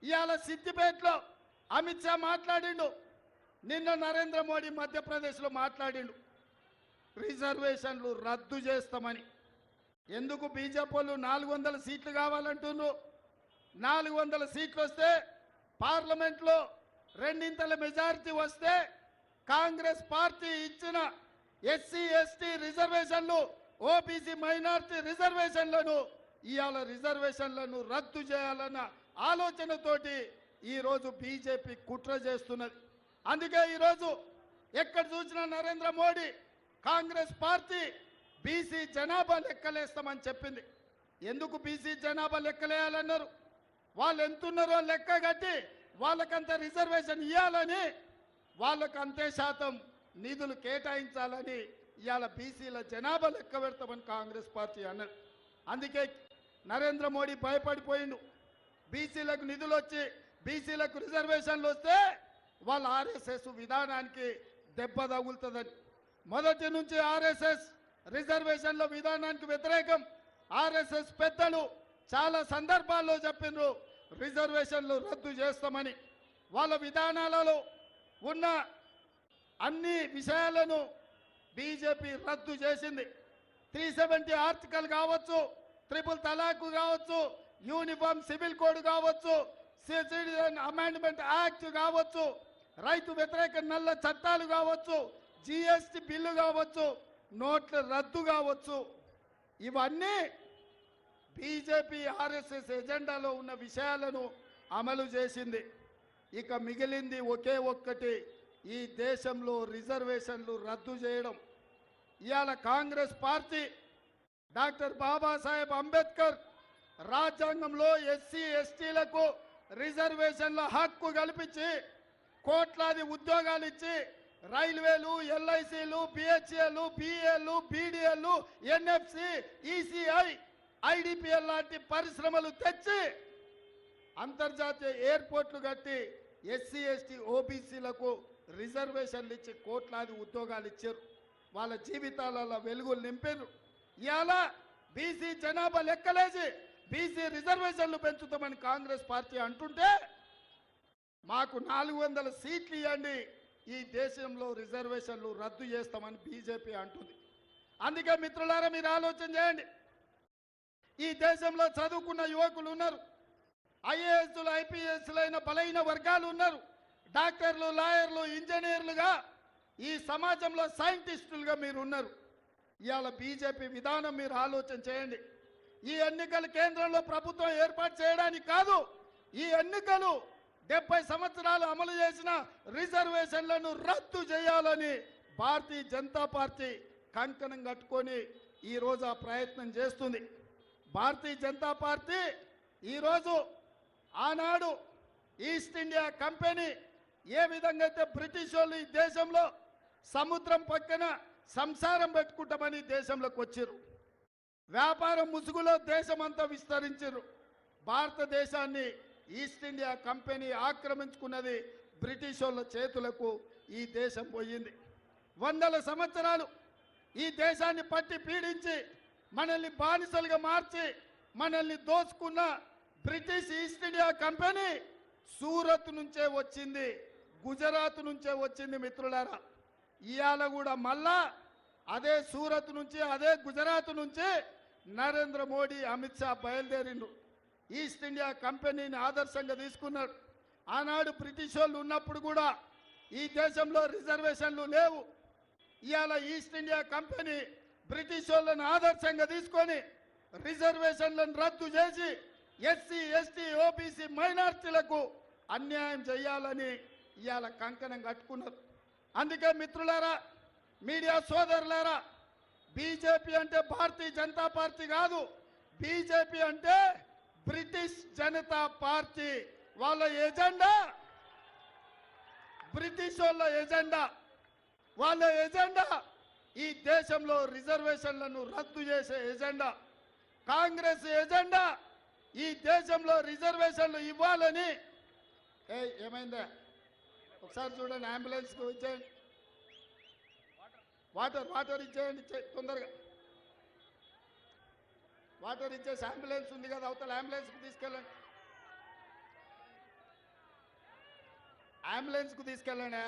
ఇవాళ సిద్దిపేటలో అమిత్ షా మాట్లాడిండు, నిన్న నరేంద్ర మోడీ మధ్యప్రదేశ్లో మాట్లాడిండు రిజర్వేషన్లు రద్దు చేస్తామని. ఎందుకు బీజేపీ వాళ్ళు 400 సీట్లు కావాలంటున్నారు? 400 సీట్లు వస్తే పార్లమెంట్లో రెండింతల మెజారిటీ వస్తే కాంగ్రెస్ పార్టీ ఇచ్చిన ఎస్సీ ఎస్టీ రిజర్వేషన్లు, ఓబీసీ మైనారిటీ రిజర్వేషన్లను ఇవాళ రిజర్వేషన్లను రద్దు చేయాలన్న ఆలోచనతోటి ఈరోజు బీజేపీ కుట్ర చేస్తున్నది. అందుకే ఈరోజు ఎక్కడ చూసినా నరేంద్ర మోడీ కాంగ్రెస్ పార్టీ బీసీ జనాభా లెక్కలేస్తామని చెప్పింది. ఎందుకు బీసీ జనాభా లెక్కలేయాలన్నారు? వాళ్ళు ఎంతున్నారో లెక్క కట్టి వాళ్ళకంత రిజర్వేషన్ ఇవ్వాలని, వాళ్ళకు అంతే శాతం నిధులు కేటాయించాలని ఇవాళ బీసీల జనాభా లెక్క పెడతామని కాంగ్రెస్ పార్టీ అన్నది. అందుకే నరేంద్ర మోడీ భయపడిపోయిండు. బీసీలకు నిధులు వచ్చి బీసీలకు రిజర్వేషన్లు వస్తే వాళ్ళ ఆర్ఎస్ఎస్ విధానానికి దెబ్బ తగులుతుందని. మొదటి నుంచి ఆర్ఎస్ఎస్ రిజర్వేషన్ల విధానానికి వ్యతిరేకం. ఆర్ఎస్ఎస్ పెద్దలు చాలా సందర్భాల్లో చెప్పిండ్రు రిజర్వేషన్లు రద్దు చేస్తామని. వాళ్ళ విధానాలలో ఉన్న అన్ని విషయాలను బీజేపీ రద్దు చేసింది. 370 ఆర్టికల్ కావచ్చు, ట్రిపుల్ తలాక్ కావచ్చు, యూనిఫామ్ సివిల్ కోడ్ కావచ్చు, సిటిజన్ అమెండ్మెంట్ యాక్ట్ కావచ్చు, రైతు వ్యతిరేక నల్ల చట్టాలు కావచ్చు, జిఎస్టి బిల్లు కావచ్చు, నోట్ల రద్దు కావచ్చు, ఇవన్నీ బీజేపీ ఆర్ఎస్ఎస్ ఎజెండాలో ఉన్న విషయాలను అమలు చేసింది. ఇక మిగిలింది ఒకే ఒక్కటి, ఈ దేశంలో రిజర్వేషన్లు రద్దు చేయడం. ఇవాళ కాంగ్రెస్ పార్టీ డాక్టర్ బాబాసాహెబ్ అంబేద్కర్ రాజ్యాంగంలో ఎస్సీ ఎస్టీలకు రిజర్వేషన్ల హక్కు కల్పించి కోట్లాది ఉద్యోగాలు ఇచ్చి రైల్వేలు, ఎల్ఐసీలు, బిహెచ్ఏలు, బిఏలు, బీడీఏలు, ఎన్ఎఫ్సి, ఈసీఐ, ఐడిపిఎల్ లాంటి పరిశ్రమలు తెచ్చి అంతర్జాతీయ ఎయిర్పోర్ట్లు కట్టి ఎస్సీ ఎస్టీ ఓబీసీలకు రిజర్వేషన్లు ఇచ్చి కోట్లాది ఉద్యోగాలు ఇచ్చారు. వాళ్ళ జీవితాలలో వెలుగులు నింపారు. ఇవాళ బీసీ జనాభా లెక్కలేసి బీసీ రిజర్వేషన్లు పెంచుతామని కాంగ్రెస్ పార్టీ అంటుంటే మాకు 400 సీట్లు ఇవ్వండి, ఈ దేశంలో రిజర్వేషన్లు రద్దు చేస్తామని బీజేపీ అంటుంది. అందుకే మిత్రులారా మీరు ఆలోచన చేయండి. ఈ దేశంలో చదువుకున్న యువకులు ఉన్నారు, ఐఏఎస్లు ఐపీఎస్లు అయిన బలైన వర్గాలు ఉన్నారు, డాక్టర్లు, లాయర్లు, ఇంజనీర్లుగా ఈ సమాజంలో సైంటిస్టులుగా మీరు ఉన్నారు. ఇవాళ బీజేపీ విధానం మీరు ఆలోచన చేయండి. ఈ ఎన్నికలు కేంద్రంలో ప్రభుత్వం ఏర్పాటు చేయడానికి కాదు, ఈ ఎన్నికలు 70 సంవత్సరాలు అమలు చేసిన రిజర్వేషన్లను రద్దు చేయాలని భారతీయ జనతా పార్టీ కంకణం కట్టుకొని ఈరోజు ఆ ప్రయత్నం చేస్తుంది. భారతీయ జనతా పార్టీ ఈరోజు ఆనాడు ఈస్ట్ ఇండియా కంపెనీ ఏ విధంగా అయితే బ్రిటిష్ వాళ్ళు ఈ దేశంలో సముద్రం పక్కన సంసారం పెట్టుకుంటామని దేశంలోకి వచ్చారు, వ్యాపారం ముసుగులో దేశమంతా విస్తరించారు. భారతదేశాన్ని ఈస్ట్ ఇండియా కంపెనీ ఆక్రమించుకున్నది, బ్రిటిష్ వాళ్ళ చేతులకు ఈ దేశం పోయింది. 100 సంవత్సరాలు ఈ దేశాన్ని పట్టి పీడించి మనల్ని బానిసలుగా మార్చి మనల్ని దోచుకున్న British east India company Surat నుంచే వచ్చింది, గుజరాత్ నుంచే వచ్చింది. మిత్రులారా ఇవాళ కూడా మళ్ళా అదే సూరత్ నుంచి అదే గుజరాత్ నుంచి నరేంద్ర మోడీ, అమిత్ షా బయలుదేరిండు. ఈస్ట్ ఇండియా కంపెనీని ఆదర్శంగా తీసుకున్నాడు. ఆనాడు బ్రిటిష్ వాళ్ళు ఉన్నప్పుడు కూడా ఈ దేశంలో రిజర్వేషన్లు లేవు. ఇవాళ ఈస్ట్ ఇండియా కంపెనీ బ్రిటిష్ వాళ్ళను ఆదర్శంగా తీసుకొని రిజర్వేషన్లను రద్దు చేసి ఎస్సీ ఎస్టీ ఓబీసీ మైనార్టీలకు అన్యాయం చేయాలని ఇవాళ కంకణం కట్టుకున్నారు. అందుకే మిత్రులారా, మీడియా సోదరులారా, బీజేపీ అంటే భారతీయ జనతా పార్టీ కాదు, బీజేపీ అంటే బ్రిటిష్ జనతా పార్టీ. వాళ్ళ ఎజెండా బ్రిటిష్ వాళ్ళ ఎజెండా. వాళ్ళ ఎజెండా ఈ దేశంలో రిజర్వేషన్లను రద్దు చేసే ఎజెండా. కాంగ్రెస్ ఎజెండా ఈ దేశంలో రిజర్వేషన్లు ఇవ్వాలని. ఏమైందా ఒకసారి చూడండి, అంబులెన్స్కి ఇచ్చేయండి, వాటర్ ఇచ్చేయండి, తొందరగా వాటర్ ఇచ్చేసి అంబులెన్స్ ఉంది కదా అవతల అంబులెన్స్కి తీసుకెళ్ళండి. అంబులెన్స్ కు తీసుకెళ్ళండి